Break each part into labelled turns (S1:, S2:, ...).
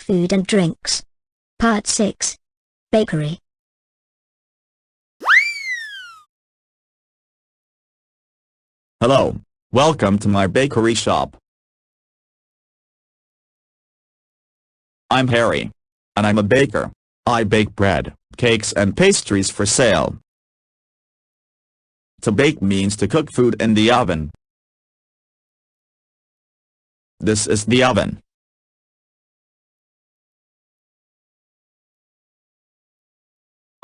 S1: Food and Drinks. Part 6. Bakery.
S2: Hello, welcome to my bakery shop. I'm Harry. And I'm a baker. I bake bread, cakes and pastries for sale. To bake means to cook food in the oven. This is the oven.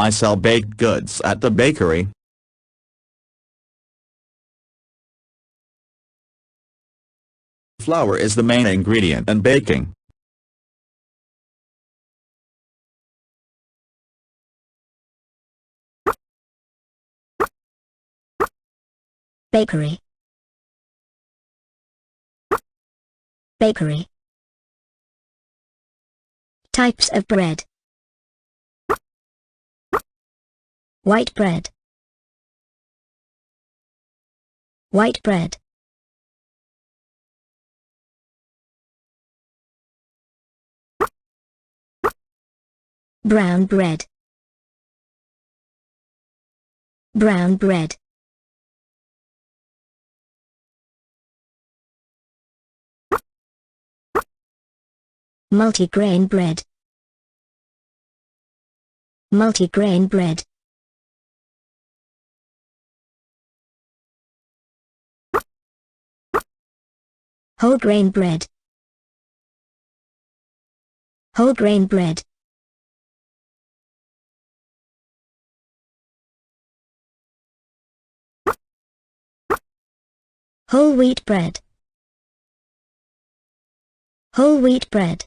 S2: I sell baked goods at the bakery. Flour is the main ingredient in baking.
S1: Bakery. Bakery. Types of bread. White bread. White bread. Brown bread. Brown bread. Multigrain bread. Multigrain bread. Whole grain bread. Whole grain bread. Whole wheat bread. Whole wheat bread.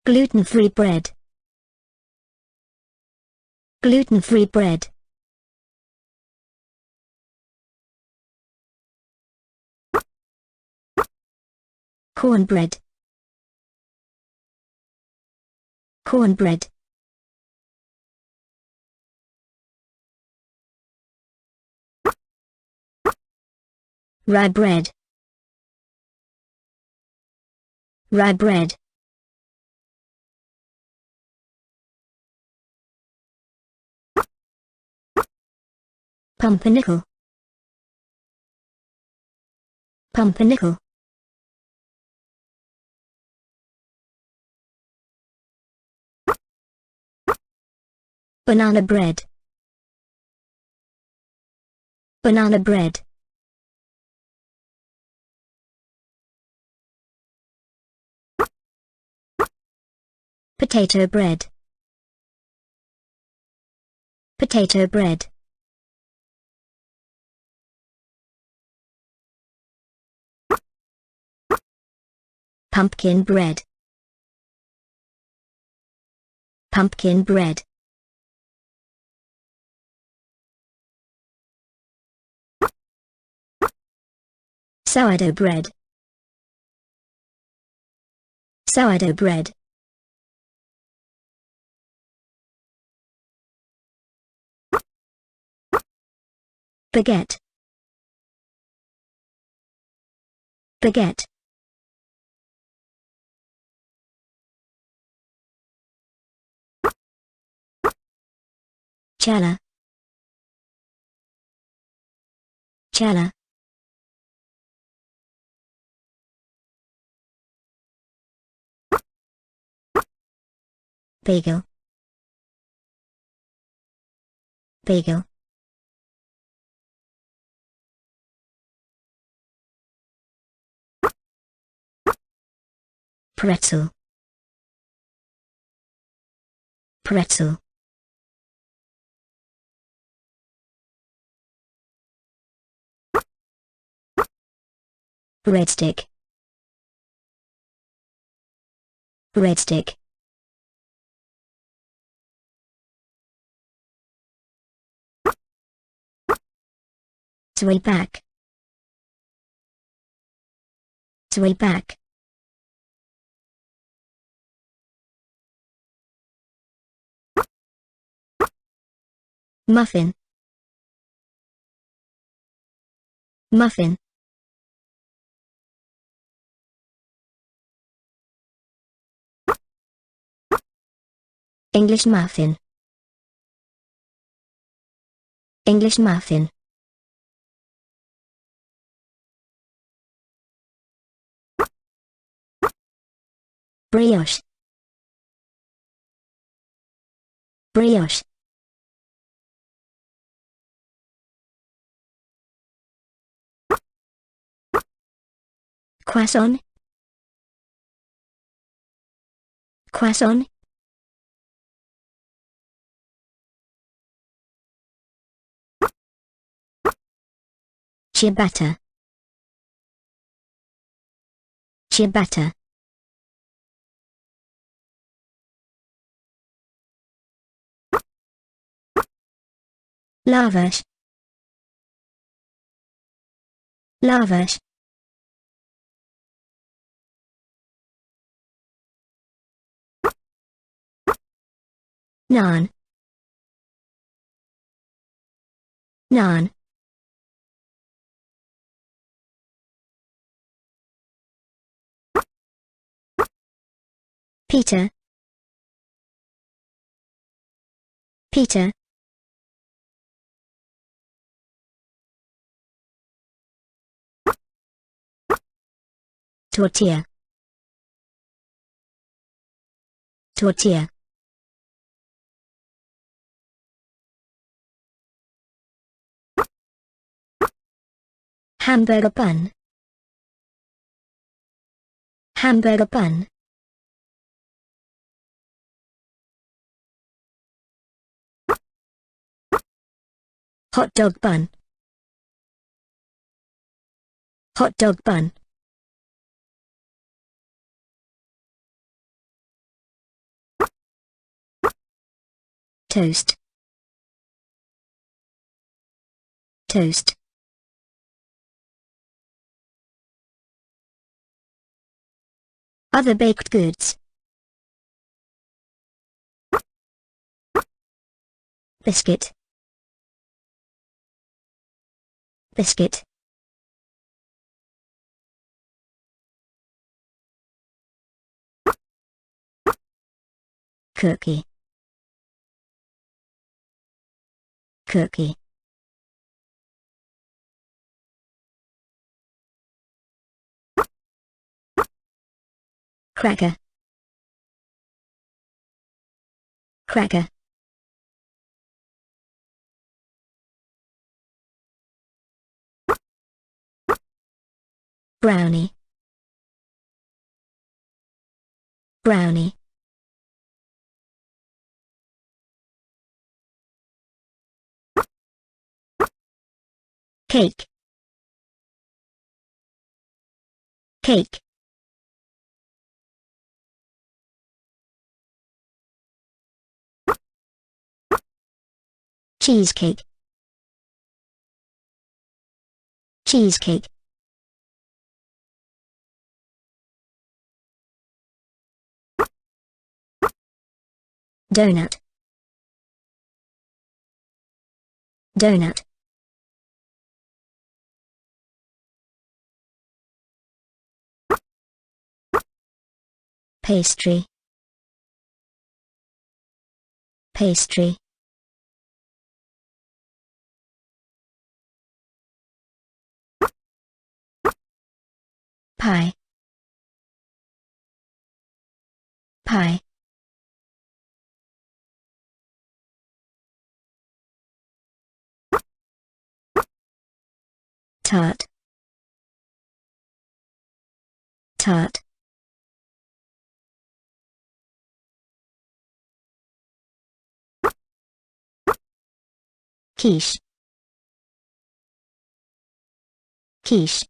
S1: Gluten-free bread. Gluten-free bread. Cornbread. Cornbread. Rye bread. Rye bread. Pumpernickel. Pumpernickel. Banana bread. Banana bread. Potato bread. Potato bread. Pumpkin bread. Pumpkin bread. Sourdough bread. Sourdough bread. Baguette. Baguette. Challah. Challah. Bagel. Bagel. Pretzel. Pretzel. Breadstick. Breadstick. Sway back. Sway back. Muffin. Muffin. English muffin. English muffin. Brioche. Brioche. Croissant. Croissant. Ciabatta. Ciabatta. Lavash. Lavash. Naan. Naan. Peter. Peter. Tortilla. Tortilla. Hamburger bun. Hamburger bun. Hot dog bun. Hot dog bun. Toast. Toast. Other baked goods. Biscuit. Biscuit. Cookie. Cookie. Cracker. Cracker. Brownie. Brownie. Cake. Cake. Cheesecake. Cheesecake. Donut. Donut. Pastry. Pastry. Pie. Pie. Tart. Tart. Quiche. Quiche.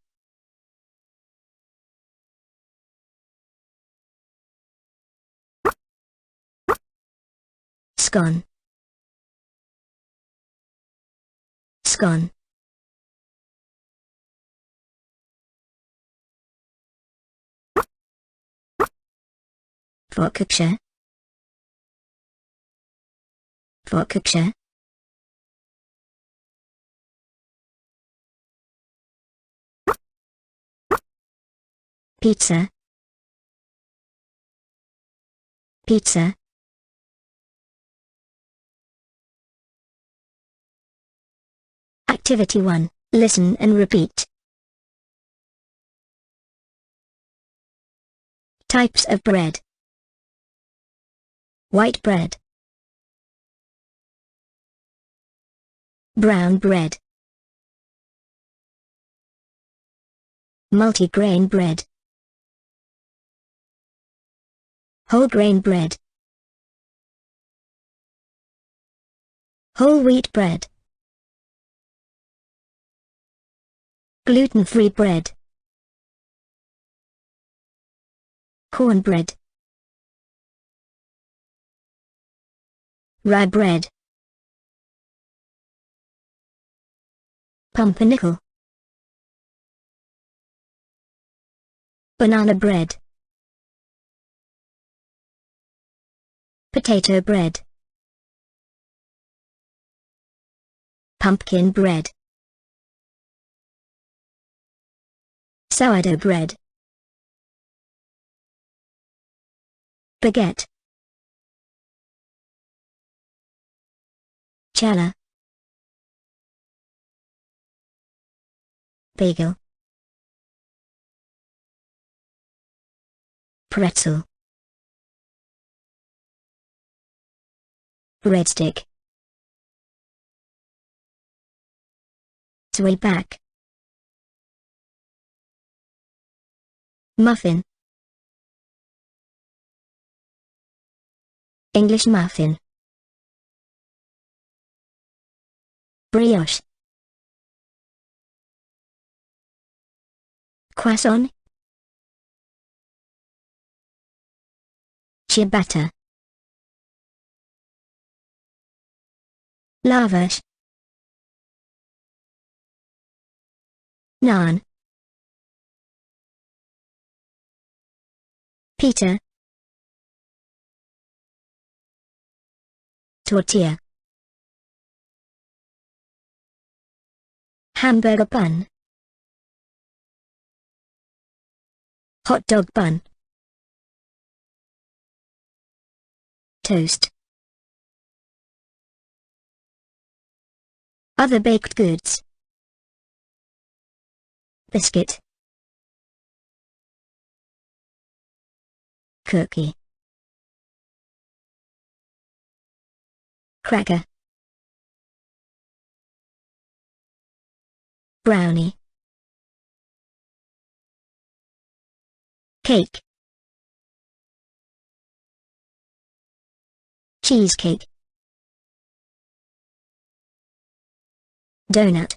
S1: Scone. Scone. Focaccia. Focaccia. Pizza. Pizza. Activity 1. Listen and repeat. Types of bread. White bread. Brown bread. Multigrain bread. Whole grain bread. Whole wheat bread. Gluten-free bread. Cornbread. Rye bread. Pumpernickel. Banana bread. Potato bread. Pumpkin bread. Sourdough bread. Baguette. Challah. Bagel. Pretzel. Breadstick. Zwieback. Muffin. English muffin. Brioche. Croissant. Ciabatta. Lavash. Naan. Pita. Tortilla. Hamburger bun. Hot dog bun. Toast. Other baked goods. Biscuit. Cookie. Cracker. Brownie. Cake. Cheesecake. Donut.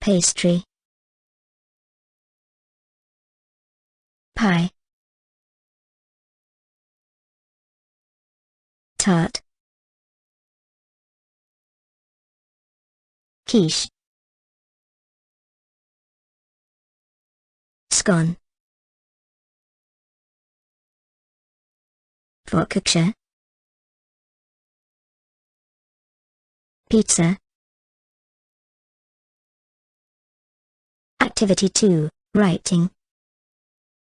S1: Pastry. Pie. Tart. Quiche. Scone. Focaccia. Pizza. Activity 2, Writing.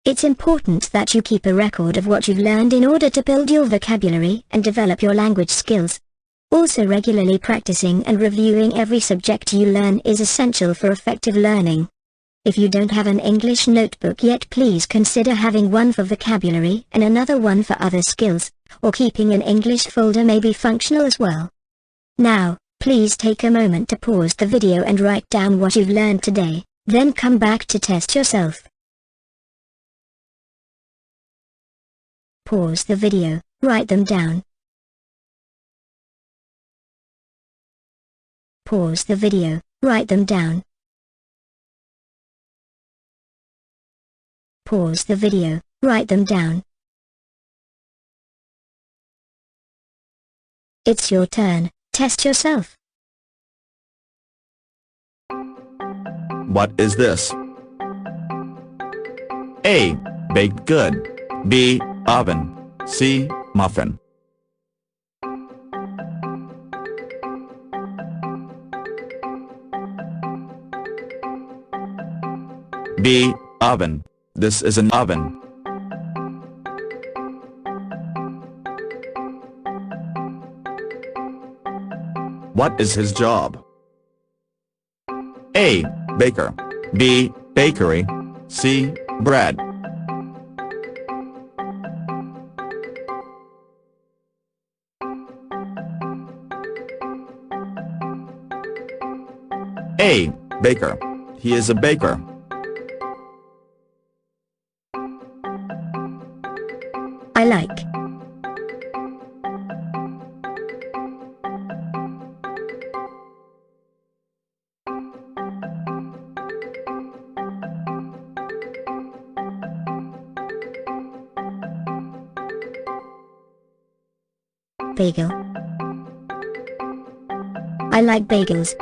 S1: It's important that you keep a record of what you've learned in order to build your vocabulary and develop your language skills. Also, regularly practicing and reviewing every subject you learn is essential for effective learning. If you don't have an English notebook yet, please consider having one for vocabulary and another one for other skills, or keeping an English folder may be functional as well. Now, please take a moment to pause the video and write down what you've learned today, then come back to test yourself. Pause the video, write them down. Pause the video, write them down. Pause the video, write them down. It's your turn, test yourself.
S2: What is this? A. Baked good. B. Oven. C. Muffin. B. Oven. This is an oven. What is his job? A. Baker. B. Bakery. C. Bread. A. Baker. He is a baker.
S1: I like. Bagel. I like bagels.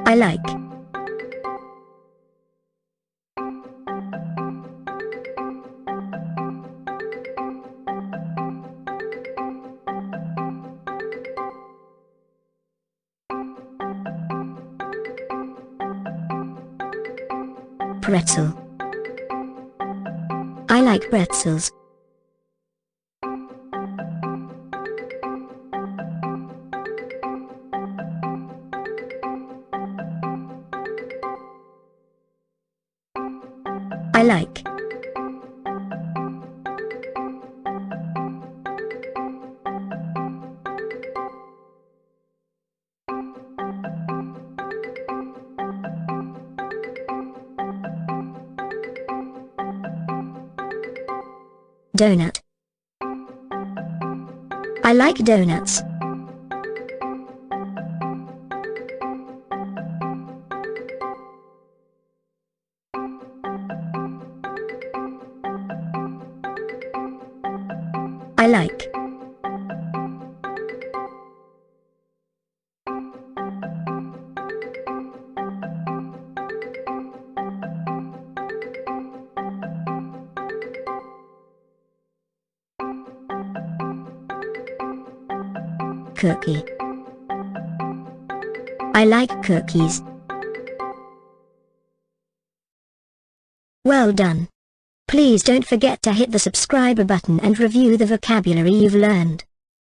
S1: I like. Pretzel. I like pretzels. I like. Donut. I like donuts. I like. Cookie. I like cookies. Well done. Please don't forget to hit the subscribe button and review the vocabulary you've learned.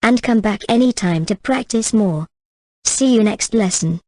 S1: And come back anytime to practice more. See you next lesson.